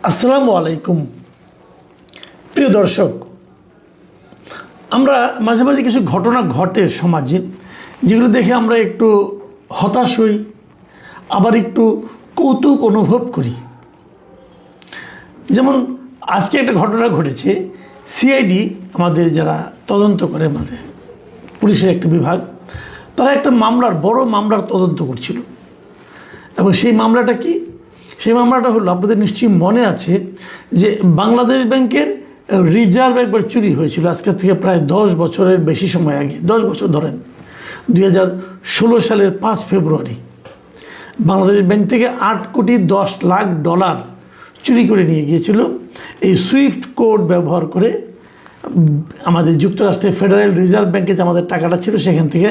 আসসালামু আলাইকুম। প্রিয় দর্শক, আমরা মাঝে মাঝে কিছু ঘটনা ঘটে সমাজে, যেগুলো দেখে আমরা একটু হতাশ হই, আবার একটু কৌতুক অনুভব করি। যেমন আজকে একটা ঘটনা ঘটেছে। সিআইডি, আমাদের যারা তদন্ত করে, আমাদের পুলিশের একটা বিভাগ, তারা একটা বড় মামলার তদন্ত করছিল। এবং সেই মামলাটা কি? সেই মামলাটা হলো, আপনাদের নিশ্চয়ই মনে আছে যে বাংলাদেশ ব্যাংকের রিজার্ভ একবার চুরি হয়েছিল, আজকের থেকে প্রায় 10 বছরের বেশি সময় আগে, 10 বছর ধরেন। 2016 সালের 5 ফেব্রুয়ারি বাংলাদেশ ব্যাংক থেকে $8,10,00,000 চুরি করে নিয়ে গিয়েছিল এই সুইফট কোড ব্যবহার করে। আমাদের যুক্তরাষ্ট্রের ফেডারেল রিজার্ভ ব্যাংকে যে আমাদের টাকাটা ছিল, সেখান থেকে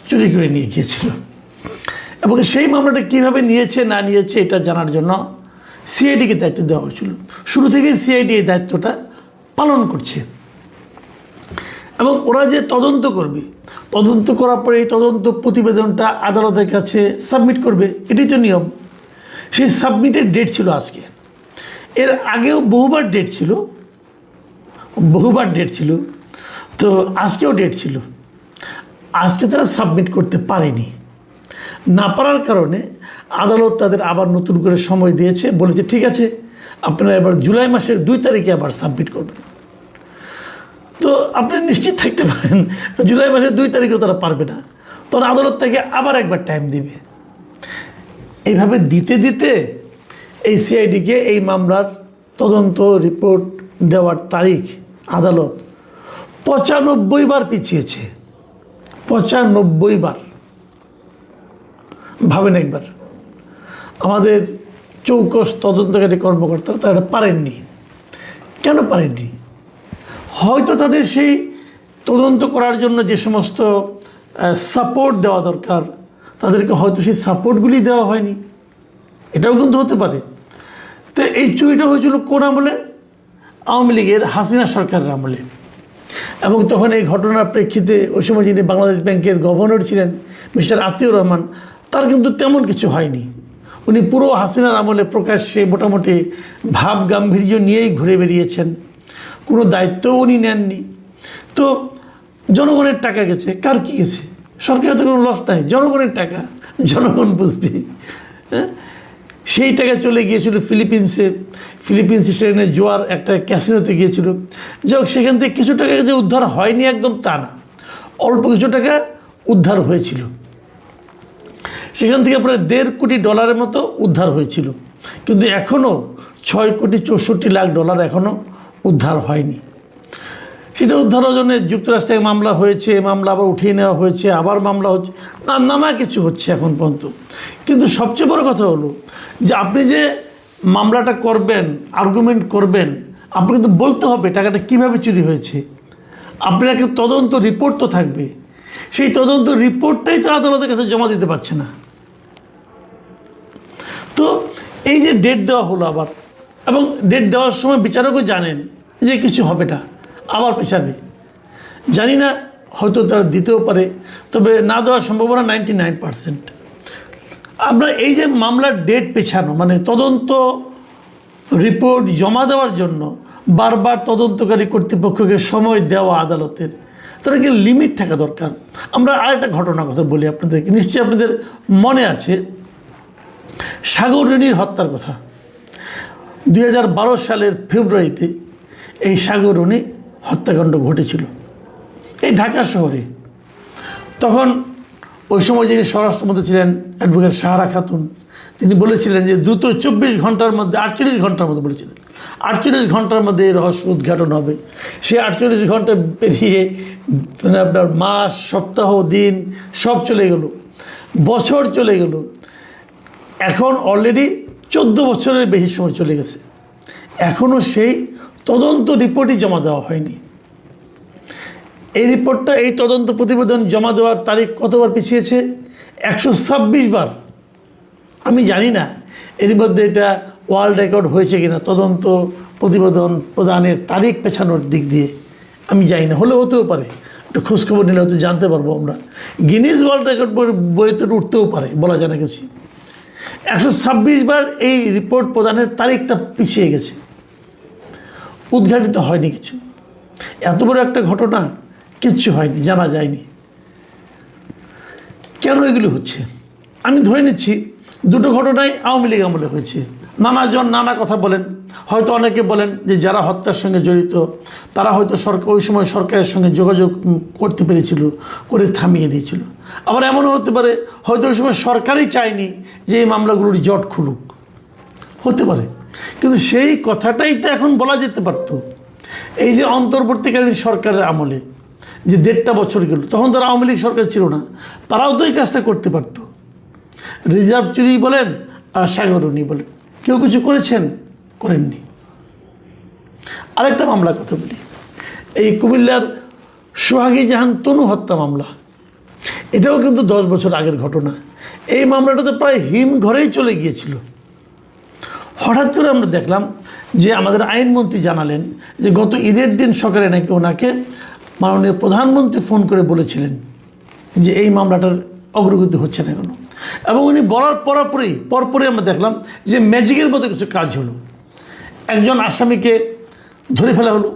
চুরি করে নিয়ে গিয়েছিল। এবং সেই মামলাটা কীভাবে নিয়েছে না নিয়েছে এটা জানার জন্য সিআইডিকে দায়িত্ব দেওয়া হয়েছিল। শুরু থেকেই সিআইডি এই দায়িত্বটা পালন করছে। এবং ওরা যে তদন্ত করবে, তদন্ত করার পরে এই তদন্ত প্রতিবেদনটা আদালতের কাছে সাবমিট করবে, এটাই তো নিয়ম। সেই সাবমিটের ডেট ছিল আজকে। এর আগেও বহুবার ডেট ছিল, তো আজকেও ডেট ছিল। আজকে তারা সাবমিট করতে পারেনি। না পারার কারণে আদালত তাদের আবার নতুন করে সময় দিয়েছে, বলেছে ঠিক আছে, আপনারা এবার জুলাই মাসের 2 তারিখে আবার সাবমিট করবেন। তো আপনারা নিশ্চিত থাকতে পারেন, জুলাই মাসের 2 তারিখেও তারা পারবে না, তখন আদালত থেকে আবার একবার টাইম দিবে। এইভাবে দিতে দিতে এই সিআইডিকে এই মামলার তদন্ত রিপোর্ট দেওয়ার তারিখ আদালত 95 বার পিছিয়েছে। 95 বার। ভাবেন একবার, আমাদের চৌকস তদন্তকারী কর্মকর্তারা তারা পারেননি। কেন পারেননি? হয়তো তাদের সেই তদন্ত করার জন্য যে সমস্ত সাপোর্ট দেওয়া দরকার, তাদেরকে হয়তো সেই সাপোর্টগুলি দেওয়া হয়নি, এটাও কিন্তু হতে পারে। তো এই চুরিটা হয়েছিল কোন আমলে? আওয়ামী লীগের হাসিনা সরকারের আমলে। এবং তখন এই ঘটনার প্রেক্ষিতে ওই সময় যিনি বাংলাদেশ ব্যাংকের গভর্নর ছিলেন, মিস্টার আতিউর রহমান, তার কিন্তু তেমন কিছু হয়নি। উনি পুরো হাসিনার আমলে প্রকাশ্যে মোটামুটি ভাব গাম্ভীর্য নিয়েই ঘুরে বেরিয়েছেন, কোনো দায়িত্বও উনি নেননি। তো জনগণের টাকা গেছে, কার কী গেছে? সরকারের তো কোনো লস নাই, জনগণের টাকা, জনগণ বুঝবে। হ্যাঁ, সেই টাকা চলে গিয়েছিল ফিলিপিন্সে সেখানে জোয়ার একটা ক্যাসিনোতে গিয়েছিল। যাই হোক, সেখান থেকে কিছু টাকা যে উদ্ধার হয়নি একদম তা না, অল্প কিছু টাকা উদ্ধার হয়েছিল। সেখান থেকে প্রায় $1.5 কোটি মতো উদ্ধার হয়েছিল, কিন্তু এখনও $6,64,00,000 এখনও উদ্ধার হয়নি। সেটা উদ্ধারের জন্য যুক্তরাষ্ট্রে মামলা হয়েছে, মামলা আবার উঠিয়ে নেওয়া হয়েছে, আবার মামলা হচ্ছে, নানা কিছু হচ্ছে এখন পর্যন্ত। কিন্তু সবচেয়ে বড় কথা হলো যে আপনি যে মামলাটা করবেন, আর্গুমেন্ট করবেন, আপনি কিন্তু বলতে হবে টাকাটা কীভাবে চুরি হয়েছে। আপনার একটা তদন্ত রিপোর্ট তো থাকবে, সেই তদন্ত রিপোর্টটাই তো আদালতের কাছে জমা দিতে পারছে না। তো এই যে ডেট দেওয়া হলো আবার, এবং ডেট দেওয়ার সময় বিচারকও জানেন যে কিছু হবে না, আবার পেছাবে। জানি না, হয়তো তারা দিতেও পারে, তবে না দেওয়ার সম্ভাবনা 99%। আমরা এই যে মামলার ডেট পেছানো, মানে তদন্ত রিপোর্ট জমা দেওয়ার জন্য বারবার তদন্তকারী কর্তৃপক্ষকে সময় দেওয়া আদালতের, তার কি লিমিট থাকা দরকার। আমরা আরেকটা ঘটনার কথা বলি আপনাদেরকে, নিশ্চয়ই আপনাদের মনে আছে সাগররণীর হত্যার কথা। 2012 সালের ফেব্রুয়ারিতে এই সাগররণী হত্যাকাণ্ড ঘটেছিল এই ঢাকা শহরে। তখন ওই সময় যিনি স্বরাষ্ট্রমন্ত্রী ছিলেন অ্যাডভোকেট সাহারা খাতুন, তিনি বলেছিলেন যে দ্রুত 48 ঘন্টার মধ্যে 48 ঘন্টার মধ্যে এই রহস্য উদ্ঘাটন হবে। সে 48 ঘন্টা পেরিয়ে মানে আপনার মাস, সপ্তাহ, দিন সব চলে গেল, বছর চলে গেল। এখন অলরেডি 14 বছরের বেশি সময় চলে গেছে, এখনও সেই তদন্ত রিপোর্টই জমা দেওয়া হয়নি। এই রিপোর্টটা, এই তদন্ত প্রতিবেদন জমা দেওয়ার তারিখ কতবার পিছিয়েছে? 126 বার। আমি জানি না এর মধ্যে এটা ওয়ার্ল্ড রেকর্ড হয়েছে কিনা, তদন্ত প্রতিবেদন প্রদানের তারিখ পেছানোর দিক দিয়ে আমি জানি না, হলে হতেও পারে, একটু খোঁজখবর নিলে হয়তো জানতে পারবো আমরা। গিনিজ ওয়ার্ল্ড রেকর্ড বইতে উঠতেও পারে, বলা যায় না কিছু। 126 বার এই রিপোর্ট প্রদানের তারিখটা পিছিয়ে গেছে, উদ্ঘাটিত হয়নি কিছু। এত বড় একটা ঘটনা, কিচ্ছু হয়নি, জানা যায়নি। কেন এগুলি হচ্ছে? আমি ধরে নিচ্ছি দুটো ঘটনাই আওয়ামী লীগ আমলে হয়েছে। নানাজন নানা কথা বলেন, হয়তো অনেকে বলেন যে যারা হত্যার সঙ্গে জড়িত তারা হয়তো ওই সময় সরকারের সঙ্গে যোগাযোগ করতে পেরেছিল, করে থামিয়ে দিয়েছিল। আবার এমনও হতে পারে হয়তো ওই সময় সরকারই চায়নি যে এই মামলাগুলোর জট খুলুক, হতে পারে। কিন্তু সেই কথাটাই তো এখন বলা যেতে পারত। এই যে অন্তর্বর্তীকালীন সরকারের আমলে যে 1.5 বছর গেল, তখন তো আওয়ামী লীগ সরকার ছিল না, তারাও তো এই কাজটা করতে পারত। রিজার্ভ চুরি বলেন আর সাগরণী বলেন, কেউ কিছু করেছেন? করেননি। আরেকটা মামলার কথা বলি, এই কুমিল্লার সোহাগী জাহান তনু হত্যা মামলা, এটাও কিন্তু 10 বছর আগের ঘটনা। এই মামলাটা তো প্রায় হিম ঘরেই চলে গিয়েছিল। হঠাৎ করে আমরা দেখলাম যে আমাদের আইনমন্ত্রী জানালেন যে গত ঈদের দিন সকালে নাকি ওনাকে মাননীয় প্রধানমন্ত্রী ফোন করে বলেছিলেন যে এই মামলাটার অগ্রগতি হচ্ছে না কেন। এবং উনি বলার পরপরই আমরা দেখলাম যে ম্যাজিকের মতো কিছু কাজ হলো। একজন আসামিকে ধরে ফেলা হলো,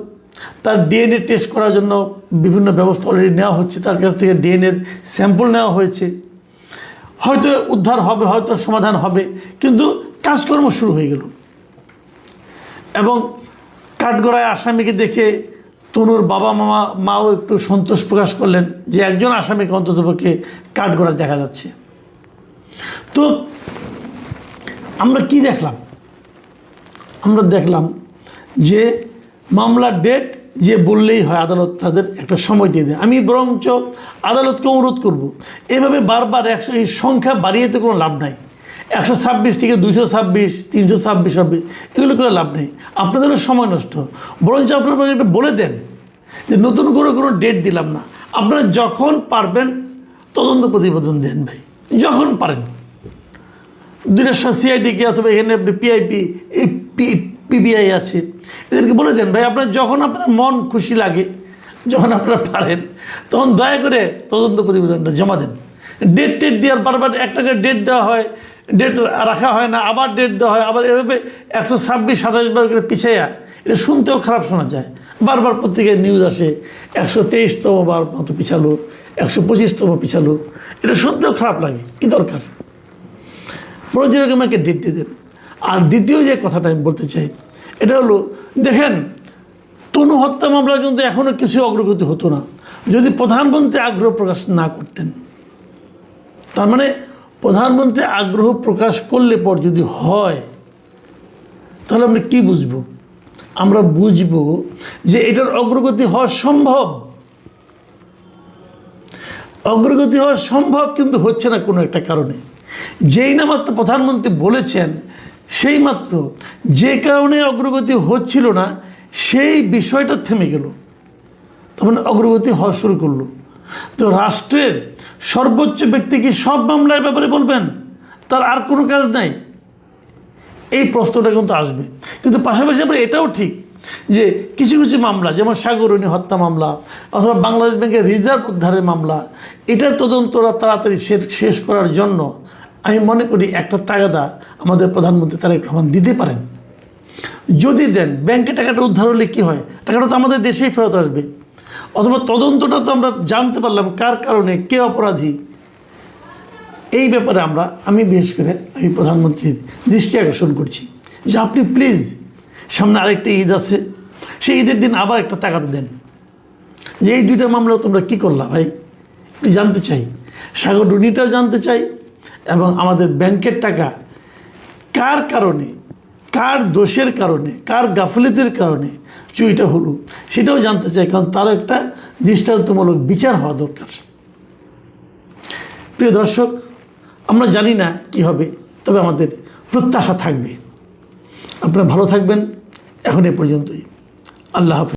তার ডিএনএ টেস্ট করার জন্য বিভিন্ন ব্যবস্থা অলরেডি নেওয়া হচ্ছে, তার কাছ থেকে ডিএনএর স্যাম্পল নেওয়া হয়েছে। হয়তো উদ্ধার হবে, হয়তো সমাধান হবে, কিন্তু কাজকর্ম শুরু হয়ে গেল। এবং কাঠগড়ায় আসামিকে দেখে তনুর বাবা মাও একটু সন্তোষ প্রকাশ করলেন যে একজন আসামিকে অন্ততপক্ষে কাঠগড়ায় দেখা যাচ্ছে। তো আমরা কি দেখলাম? আমরা দেখলাম যে মামলার ডেট যে বললেই হয়, আদালত তাদের একটা সময় দিয়ে দেয়। আমি বরঞ্চ আদালতকে অনুরোধ করব, এভাবে বারবার এই সংখ্যা বাড়িয়ে তো কোনো লাভ নাই। 126 থেকে 226, 326 হবে, এগুলো করে লাভ নেই, আপনাদেরও সময় নষ্ট। বরঞ্চ আপনারা একটা বলে দেন যে নতুন করে কোনো ডেট দিলাম না, আপনারা যখন পারবেন তদন্ত প্রতিবেদন দেন ভাই, যখন পারেন। দুইটা সিআইডিকে অথবা এখানে আপনি পিআইপি পিবিআই আছে, এদেরকে বলে দেন ভাই আপনার যখন আপনার মন খুশি লাগে, যখন আপনারা পারেন তখন দয়া করে তদন্ত প্রতিবেদনটা জমা দেন। ডেট দেওয়ার বারবার একটা করে ডেট দেওয়া হয়, ডেট রাখা হয় না, আবার ডেট দেওয়া হয়, আবার এভাবে 126, 27 বার করে পিছাইয়া, এটা শুনতেও খারাপ শোনা যায়। বারবার পত্রিকায় নিউজ আসে 123তম বার মতো পিছালো, 125তম পিছালো, এটা শুনতেও খারাপ লাগে। কি দরকার? বরং যেরকম একটা ডেট দিয়ে দেন। আর দ্বিতীয় যে কথাটা আমি বলতে চাই, এটা হলো দেখেন, তনু হত্যা মামলা কিন্তু এখনও কিছু অগ্রগতি হতো না যদি প্রধানমন্ত্রী আগ্রহ প্রকাশ না করতেন। তার মানে প্রধানমন্ত্রী আগ্রহ প্রকাশ করলে পর যদি হয়, তাহলে আমরা কি বুঝবো? আমরা বুঝবো যে এটার অগ্রগতি হওয়া সম্ভব। অগ্রগতি হওয়া সম্ভব, কিন্তু হচ্ছে না কোনো একটা কারণে। যেই না মাত্র প্রধানমন্ত্রী বলেছেন, সেই মাত্র যে কারণে অগ্রগতি হচ্ছিল না সেই বিষয়টা থেমে গেল, তার মানে অগ্রগতি হওয়া শুরু করলো। তো রাষ্ট্রের সর্বোচ্চ ব্যক্তি কি সব মামলার ব্যাপারে বলবেন? তার আর কোনো কাজ নাই? এই প্রশ্নটা কিন্তু আসবে। কিন্তু পাশাপাশি আমরা এটাও ঠিক যে কিছু কিছু মামলা, যেমন সাগরণী হত্যা মামলা অথবা বাংলাদেশ ব্যাংকের রিজার্ভ উদ্ধারের মামলা, এটার তদন্তটা তাড়াতাড়ি শেষ করার জন্য আমি মনে করি একটা তাগাদা আমাদের প্রধানমন্ত্রী তারেক রহমান দিতে পারেন। যদি দেন, ব্যাংকে টাকাটা উদ্ধার হলে কী হয়? টাকাটা তো আমাদের দেশেই ফেরত আসবে। অথবা তদন্তটা তো আমরা জানতে পারলাম কার কারণে, কে অপরাধী। এই ব্যাপারে আমি বিশেষ করে আমি প্রধানমন্ত্রীর দৃষ্টি আকর্ষণ করছি যে আপনি প্লিজ, সামনে আরেকটা ঈদ আছে, সেই ঈদের দিন আবার একটা তাগাদা দেন যে এই দুইটা মামলা তোমরা কী করলা ভাই, একটু জানতে চাই। সাগরণীটাও জানতে চাই, এবং আমাদের ব্যাংকের টাকা কার কারণে, কার দোষের কারণে, কার গাফিলতির কারণে চুরিটা হলো সেটাও জানতে চাই, কারণ তার একটা দৃষ্টান্তমূলক বিচার হওয়া দরকার। প্রিয় দর্শক, আমরা জানি না কি হবে, তবে আমাদের প্রত্যাশা থাকবে। আপনারা ভালো থাকবেন। এখন এ পর্যন্তই। আল্লাহ হাফেজ।